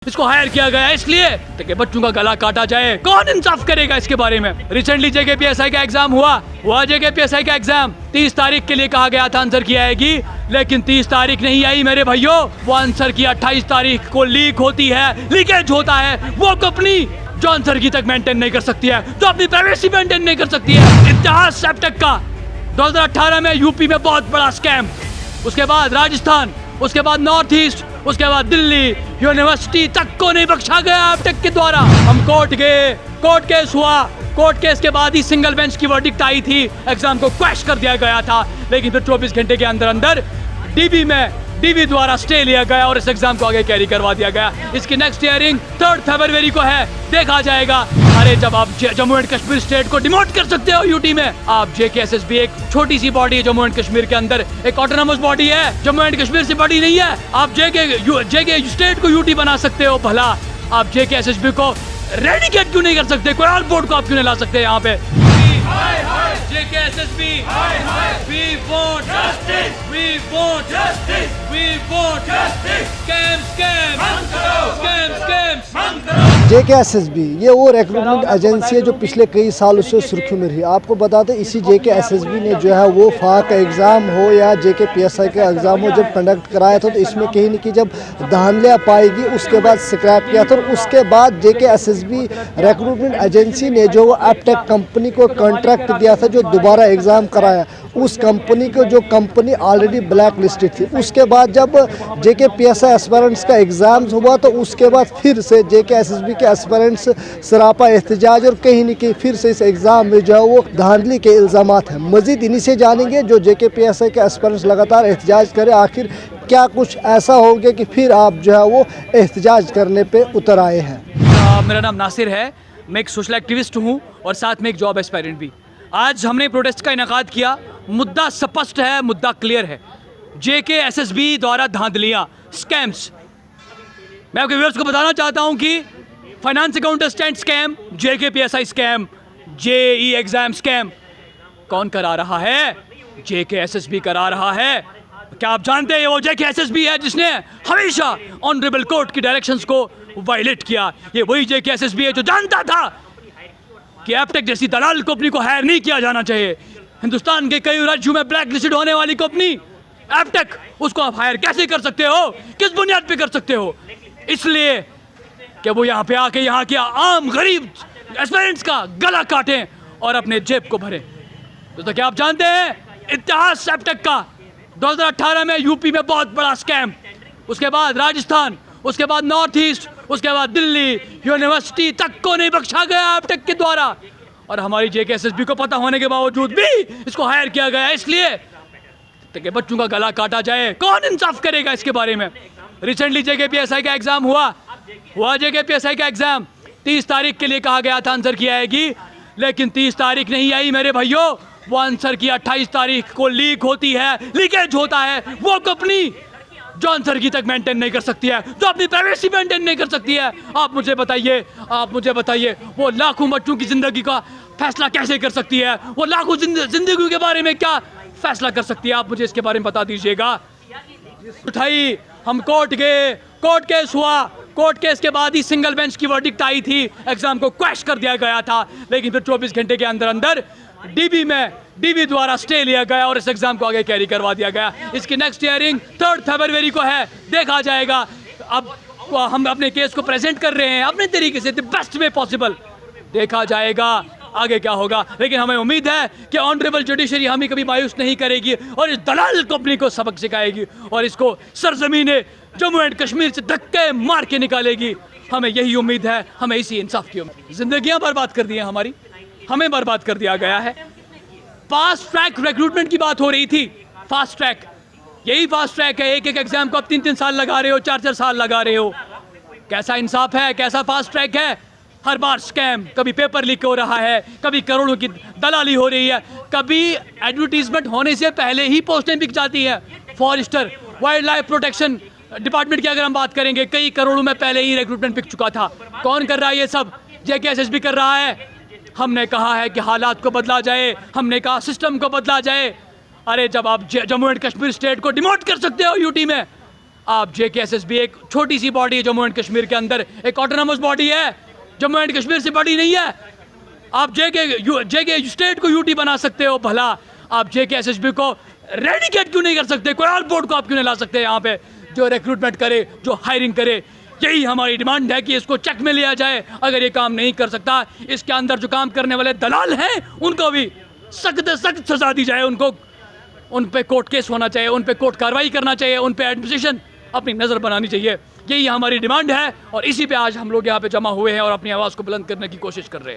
इसको हायर किया गया है इसलिए ताकि बच्चों का गला काटा जाए। कौन इंसाफ करेगा इसके बारे में? रिसेंटली जेकेपीएसआई का एग्जाम हुआ जेकेपीएसआई का एग्जाम 30 तारीख के लिए कहा गया था आंसर की आएगी, लेकिन 30 तारीख नहीं आई मेरे भाइयों। वो आंसर की 28 तारीख को लीक होती है, लीकेज होता है। वो कंपनी जो आंसर की तक मेंटेन नहीं कर सकती है, जो अपनी प्राइवेसी मेंटेन नहीं कर सकती है। इतिहास एप्टेक का 2018 में यूपी में बहुत बड़ा स्कैम, उसके बाद राजस्थान, उसके बाद नॉर्थ ईस्ट, उसके बाद दिल्ली यूनिवर्सिटी तक को नहीं बख्शा गया एप्टेक के द्वारा। हम कोर्ट गए, कोर्ट केस हुआ, कोर्ट केस के बाद ही सिंगल बेंच की वर्डिक्ट आई थी, एग्जाम को क्रैश कर दिया गया था। लेकिन फिर 24 घंटे के अंदर अंदर डीबी द्वारा स्टे लिया गया और इस एग्जाम को आगे कैरी करवा दिया गया। इसकी नेक्स्ट हियरिंग 3 फरवरी को है, देखा जाएगा। अरे जब आप जम्मू एंड कश्मीर स्टेट को डिमोट कर सकते हो यूटी में, आप जेकेएसएसबी एक छोटी सी बॉडी है जम्मू एंड कश्मीर के अंदर, एक ऑटोनोमस बॉडी है, जम्मू एंड कश्मीर से बड़ी नहीं है। आप जेके स्टेट को यूटी बना सकते हो, भला आप जेकेएसएसबी को रेडिकेट क्यों नहीं कर सकते? कोई और बोर्ड को आप क्यों नहीं ला सकते यहाँ पे? JKSSB, we want justice, we want justice, we want justice, scams, JKSSB ये वो रिक्रूटमेंट एजेंसी है जो पिछले कई सालों से सुर्खियों में रही। आपको बता दें इसी जेकेएसएसबी ने जो है वो फा का एग्ज़ाम हो या जेकेपीएसआई का एग्ज़ाम हो जब कंडक्ट कराया था, तो इसमें कहीं न कहीं जब धांधलियाँ पाएगी उसके बाद स्क्रैप किया था। और उसके बाद जेकेएसएसबी रिक्रूटमेंट एजेंसी ने जो एप्टेक कंपनी को कॉन्ट्रैक्ट दिया था, जो दोबारा एग्ज़ाम कराया, उस कंपनी को जो कंपनी ऑलरेडी ब्लैक लिस्टेड थी। उसके बाद जब जेकेपीएसआई एस्पिरेंट्स का एग्ज़ाम हुआ तो उसके बाद फिर से जेकेएसएसबी के एस्पिरेंट्स सरापा एहतजाज और कहीं न कहीं फिर से इस एग्ज़ाम में जो है वो धांधली के इल्ज़ामात हैं। मज़ीद इन्हीं से जानेंगे जो जेकेपीएसआई के एस्पिरेंट्स लगातार एहतजाज करें, आखिर क्या कुछ ऐसा हो गया कि फिर आप जो है वो एहतजाज करने पर उतर आए हैं। मेरा नाम नासिर है, मैं एक सोशल एक्टिविस्ट हूँ और साथ में एक जॉब एस्पायरेंट भी। आज हमने प्रोटेस्ट का इनेकाद किया, मुद्दा स्पष्ट है, मुद्दा क्लियर है। जेकेएसएसबी द्वारा धांधलियाँ, स्कैम्स। मैं आपके व्यूअर्स को बताना चाहता हूँ कि finance account assistant scam, JKPSI scam, JE exam scam कौन करा रहा है? जेकेएसएसबी करा रहा है। क्या आप जानते हैं वो जेकेएसएसबी है जिसने हमेशा ऑनरेबल कोर्ट की डायरेक्शंस को वायलेट किया? ये वही जेकेएसएसबी है जो जानता था कि एप्टेक जैसी दलाल कंपनी को हायर नहीं किया जाना चाहिए। हिंदुस्तान के कई राज्यों में ब्लैक लिस्टेड होने वाली कंपनी एप्टेक, उसको आप हायर कैसे कर सकते हो? किस बुनियाद पे कर सकते हो? इसलिए कि वो यहाँ पे आके यहाँ के आम गरीब एस्पिरेंट्स का गला काटें और अपने जेब को भरें। दोस्तों क्या आप जानते हैं इतिहास एप्टेक का 2018 में यूपी में बहुत बड़ा स्कैम, उसके बाद राजस्थान, उसके बाद नॉर्थ ईस्ट, उसके बाद दिल्ली यूनिवर्सिटी तक को नहीं बख्शा गया एप्टेक के द्वारा। और हमारी जेकेएसएसबी को पता होने के बावजूद भी इसको हायर किया गया है इसलिए ताकि बच्चों का गला काटा जाए। कौन इंसाफ करेगा इसके बारे में? रिसेंटली जेकेपीएसआई का एग्जाम हुआ जेकेपीएसआई का एग्जाम 30 तारीख के लिए कहा गया था आंसर की आएगी, लेकिन 30 तारीख नहीं आई मेरे भाइयों। वो आंसर की 28 तारीख को लीक होती है, लीकेज होता है। वो कंपनी जो आंसर की तक मेंटेन नहीं कर सकती है, जो अपनी प्राइवेसी मेंटेन नहीं कर सकती है। आप मुझे बताइए वो लाखों बच्चों की जिंदगी का फैसला कैसे कर सकती है? वो लाखों जिंदगी के बारे में क्या फैसला कर सकती है? आप मुझे इसके बारे में बता दीजिएगा। उठाई, हम कोर्ट गए, कोर्ट केस हुआ, कोर्ट केस के बाद ही सिंगल बेंच की वर्डिक्ट आई थी, एग्जाम को क्रैश कर दिया गया था। लेकिन फिर 24 घंटे के अंदर अंदर डीबी द्वारा स्टे लिया गया और इस एग्जाम को आगे कैरी करवा दिया गया। इसकी नेक्स्ट हियरिंग 3 फरवरी को है, देखा जाएगा। अब हम अपने केस को प्रेजेंट कर रहे हैं अपने तरीके से, द बेस्ट वे पॉसिबल। देखा जाएगा आगे क्या होगा, लेकिन हमें उम्मीद है कि ऑनरेबल जुडिशरी हमें कभी मायूस नहीं करेगी और इस दलाल कंपनी को सबक सिखाएगी और इसको सरजमीने जम्मू एंड कश्मीर से धक्के मार के निकालेगी। हमें यही उम्मीद है, हमें इसी इंसाफ की उम्मीद। जिंदगियां बर्बाद कर दी हैं हमारी, हमें बर्बाद कर दिया गया है। फास्ट ट्रैक रिक्रूटमेंट की बात हो रही थी, फास्ट ट्रैक, यही फास्ट ट्रैक है। एक एग्जाम को आप 3 साल लगा रहे हो, 4 साल लगा रहे हो। कैसा इंसाफ है? कैसा फास्ट ट्रैक है? हर बार स्कैम, कभी पेपर लीक हो रहा है, कभी करोड़ों की दलाली हो रही है, कभी एडवर्टीजमेंट होने से पहले ही पोस्टें बिक जाती है। Forester, wildlife protection department की अगर हम बात करेंगे, कई करोड़ों में पहले ही रिक्रूटमेंट बिक चुका था। कौन कर रहा है ये सब? जेकेएसएसबी कर रहा है। हमने कहा है कि हालात को बदला जाए, हमने कहा सिस्टम को बदला जाए। अरे जब आप जम्मू एंड कश्मीर स्टेट को डिमोट कर सकते हो यूटी में, आप JKSSB एक छोटी सी बॉडी है जम्मू एंड कश्मीर के अंदर, एक ऑटोनमस बॉडी है, जम्मू एंड कश्मीर से बड़ी नहीं है। आप JK स्टेट को UT बना सकते हो, भला आप JKSSB को रेडिकेट क्यों नहीं कर सकते? कोई और बोर्ड को आप क्यों नहीं ला सकते यहाँ पे जो रिक्रूटमेंट करे, जो हायरिंग करे? यही हमारी डिमांड है कि इसको चेक में लिया जाए। अगर ये काम नहीं कर सकता, इसके अंदर जो काम करने वाले दलाल हैं उनको भी सख्त से सख्त सजा दी जाए। उनको उन पे कोर्ट केस होना चाहिए, उन पे कोर्ट कार्रवाई करना चाहिए, उन पे एडमिनिस्ट्रेशन अपनी नज़र बनानी चाहिए। यही हमारी डिमांड है और इसी पे आज हम लोग यहाँ पे जमा हुए हैं और अपनी आवाज़ को बुलंद करने की कोशिश कर रहे हैं।